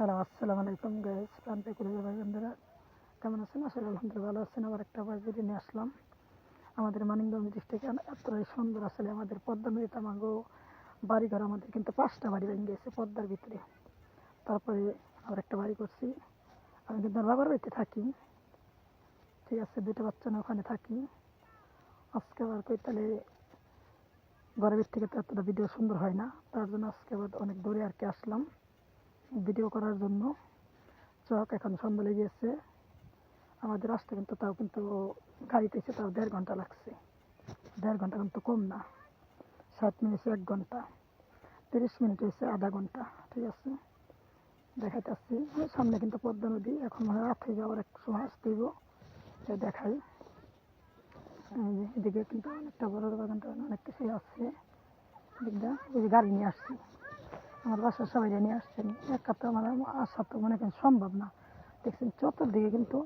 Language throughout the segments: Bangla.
হ্যালো, আসসালামু আলাইকুম গাইস। প্রান্তে করে ভাই বন্ধুরা কেমন আছেন? আসলে আলহামদুলিল্লাহ ভালো আছেন। আবার একটা ভিডিও নিয়ে আসলাম। আমাদের মানিকগঞ্জ ডিস্ট্রিক্টে এতটাই সুন্দর আসলে আমাদের পদ্মা নদীতে আমাগো বাড়িঘর আমাদের কিন্তু 5টা বাড়ি ভেঙে গেছে পদ্মার ভিতরে। তারপরে আবার একটা বাড়ি করছি। আমি কিন্তু আমার বাবার বাড়িতে থাকি, ঠিক আছে, 2টা বাচ্চা নিয়ে ওখানে থাকি। আজকে আবার কই তাহলে ঘরের থেকে তো এতটা ভিডিও সুন্দর হয় না, তার জন্য আজকে আবার অনেক দূরে আর কি আসলাম ভিডিও করার জন্য। চক এখন সন্ধ্যা লেগে গেছে। আমাদের রাস্তা কিন্তু তাও কিন্তু গাড়িতে এসে তাও 1.5 ঘন্টা লাগছে। 1.5 ঘন্টা কিন্তু কম না। 60 মিনিট 1 ঘন্টা, 30 মিনিট হয়েছে আধা ঘন্টা, ঠিক আছে। দেখাতে আসছি সামনে কিন্তু পদ্মা নদী। এখন মনে হয় রাত হয়ে যাওয়ার এক সময় আসতে হইব, দেখাই। এদিকে কিন্তু অনেকটা বড় বাগানটা অনেক কিছুই আছে। এদিকটা ওই যে গাড়ি নিয়ে আসছি, আমার বাসার সবাই নিয়ে আসছেন। একা তো আমার আসা তো মনে করেন সম্ভব না। দেখছেন চতুর্দিকে কিন্তু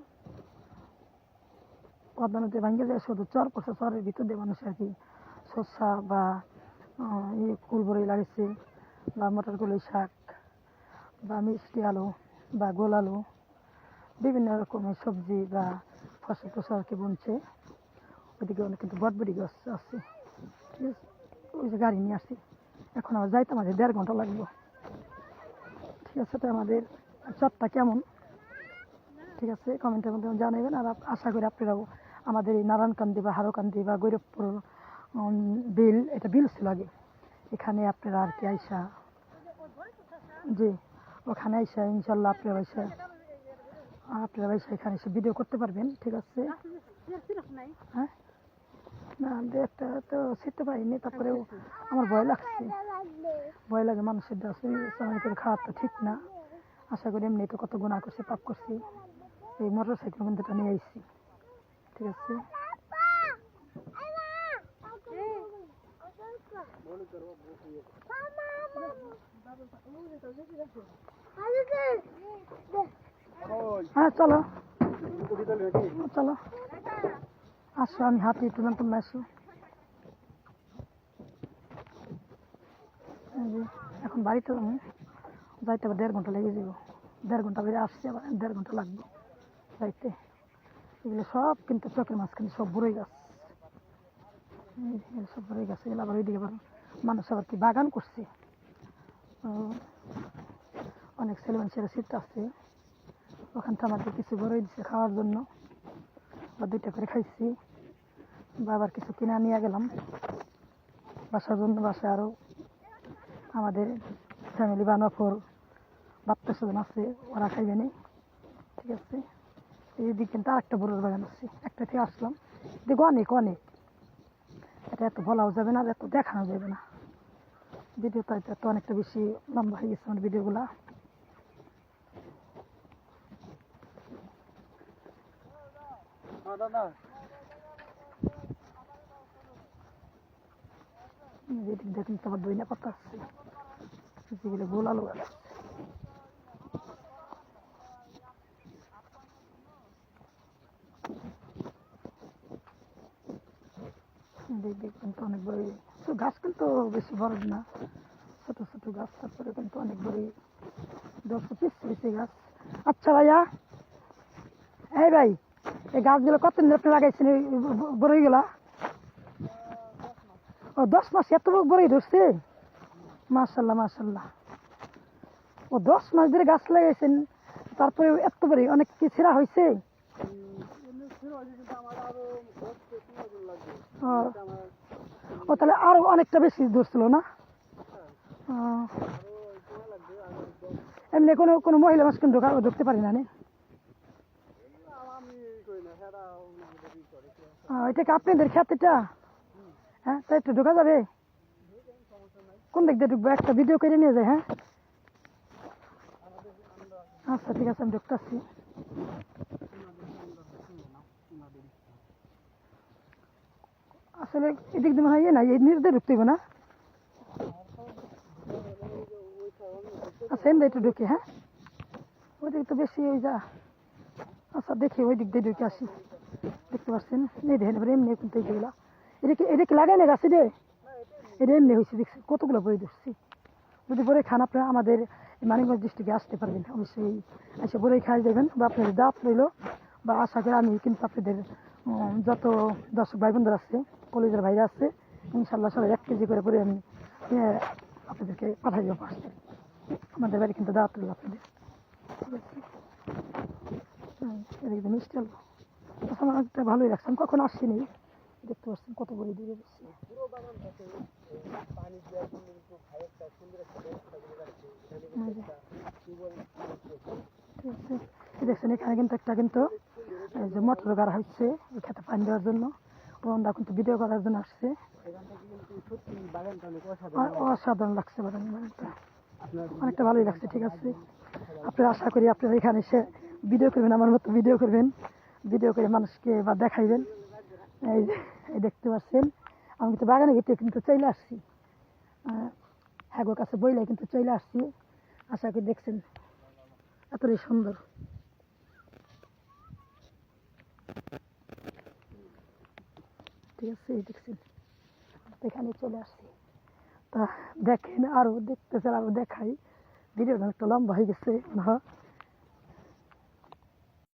পদ্মা নদী ভাঙ্গে যায়, শুধু চর পড়ছে, চরের ভিতর দিয়ে মানুষ আর কি শসা বা কুলবড়ি লাগিয়েছে, বা মটর কলাই শাক বা মিষ্টি আলু বা গোল আলু, বিভিন্ন রকমের সবজি বা ফসল টসল আর কি বুনছে। ওইদিকে অনেক কিন্তু বটবটি গাছ আছে, ঠিক আছে। ওই যে গাড়ি নিয়ে আসছি, এখন আমার যাইতে আমাদের 1.5 ঘন্টা লাগবে, ঠিক আছে। তো আমাদের চরটা কেমন, ঠিক আছে, কমেন্টের মধ্যে জানাবেন। আর আশা করি আপনারাও আমাদের এই নারায়ণকান্দি বা হারোকান্দি বা গৈরবপুর বিল, এটা বিল ছিল আগে, এখানে আপনারা আর কি আইসা, জি, ওখানে আইসা ইনশাল্লাহ আপনারা আইসা এখানে এসে ভিডিও করতে পারবেন, ঠিক আছে। হ্যাঁ, না একটা তো শিখতে পারিনি, তারপরেও আমার ভয় লাগছে, ভয় লাগে মানুষের দেওয়া সময় করে খাওয়া তো ঠিক না। আশা করি এমনি তো কত গুণা করছি, পাপ করছি, এই মোটর সাইকেল কিন্তু নিয়ে আইসি, ঠিক আছে। হ্যাঁ চলো চলো, আসো, আমি হাতে তুললাম, তোমরা আসো। এখন বাড়িতে যাইতে আবার 1.5 ঘন্টা লেগে যাবো। 1.5 ঘন্টা বেড়ে আসছে, আবার 1.5 ঘন্টা লাগবে যাইতে। এগুলো সব কিন্তু চকের মাঝখানে সব বড়ই গাছ, সব বড়ই গাছ। এগুলো আবার ওইদিকে আবার মানুষ আবার কি বাগান করছে, অনেক ছেলে মানুষেরা শীত আছে। ওখান থেকে আমাদের কিছু বড়ই দিচ্ছে খাওয়ার জন্য, বা 2টা করে খাইছি, বা আবার কিছু কিনে নিয়ে গেলাম বাসার জন্য। বাসায় আরও আমাদের ফ্যামিলি বা নফর বাচ্চা স্বজন আছে, ওরা খাইবে নি, ঠিক আছে। এইদিকে কিন্তু আর একটা বড়োর বাগান আছে, একটা থেকে আসলাম। দেখো অনেক অনেক, এটা এত বলাও যাবে না, এত দেখানো যাবে না। ভিডিওটা এত অনেকটা বেশি লম্বা হয়ে গেছে আমার ভিডিওগুলা। এদিক দেখুন তোমার দইনা পাতা আছে, যেগুলো গোল আলু আছে। দেখবেন তো অনেক বড় গাছ, কিন্তু বেশি বড় না, ছোট ছোট গাছ। তারপরে কিন্তু অনেক বড় 10-20 গাছ। আচ্ছা ভাইয়া, এই ভাই, এই গাছগুলো কতদিন আপনি লাগাইছেন বড়ইগুলা? ও 10 মাস, এত বড়ই ধরছে, মাশাল্লাহ মাশাল্লাহ। ও 10 মাস ধরে গাছ লাগাইছেন, তারপরে এত বড়, অনেক কি ছেঁড়া হয়েছে? ও তাহলে আরো অনেকটা বেশি ধরছিল না? এমনি কোনো কোনো মহিলা মানুষ কিন্তু ঢুকতে পারি না। এটা কি আপনাদের খেতেটা? হ্যাঁ, তাই একটু ঢোকা যাবে? কোন দিক দিয়ে ঢুকবো? একটা ভিডিও করে নিয়ে যায়। হ্যাঁ আচ্ছা ঠিক আছে, আমি ঢুকতেছি। আসলে এদিক দিয়ে মনে হয় না, এই নিচ দিয়ে ঢুকতে হবে না? আচ্ছা এমনি একটু ঢুকে, হ্যাঁ ওই দিক তো বেশি ওই যা। আচ্ছা দেখি ওই দিক দিয়ে ঢুকে আসি। দেখতে পাচ্ছেন এই দেখেন, এবার এমনি কিন্তু এইগুলা এটা কি লাগাই না গাছে রে, এটা এমনি হয়েছে, দেখছি কতগুলো বই ধরছি। যদি পরে খান আপনারা আমাদের মানিকগঞ্জ ডিস্ট্রিক্টে আসতে পারবেন অবশ্যই এসে বলেই খাই যাবেন বা আপনাদের দাঁত রইল বা আশা করি আমি কিন্তু আপনাদের যত দর্শক ভাই বোনদের আছে কলেজের ভাইরা আছে ইনশাল্লাহ সবাই 1 কেজি করে পরে আমি আপনাদেরকে পাঠাই দেবো আসতে আমাদের বাড়ি কিন্তু দাঁত রইল আপনাদের ঠিক আছে এদিকে মিষ্টি অল্প আমার একটা ভালোই লাগছে আমি কখন আসছিনি দেখতে পাচ্ছেন কত বড় দূরে বেশি দেখছেন এখানে কিন্তু একটা কিন্তু যে মোটর গাড়া হচ্ছে ওই খেতে পানি দেওয়ার জন্য ওরা কিন্তু ভিডিও করার জন্য আসছে অসাধারণ লাগছে বাগানটা অনেকটা ভালোই লাগছে ঠিক আছে আপনারা আশা করি আপনারা এখানে এসে ভিডিও করবেন আমার মতো ভিডিও করবেন ভিডিও করে মানুষকে বা দেখাইবেন এই দেখতে পাচ্ছেন আমি কিন্তু বাগানে গেতে কিন্তু চলে আসছি হ্যাগোর কাছে বইলে কিন্তু চলে আসছি আশা করি দেখছেন এতটাই সুন্দর ঠিক আছে দেখছেন এখানে চলে আসছি তা দেখেন আরো দেখতেছেন আরো দেখাই ভিডিওটা একটা লম্বা হয়ে গেছে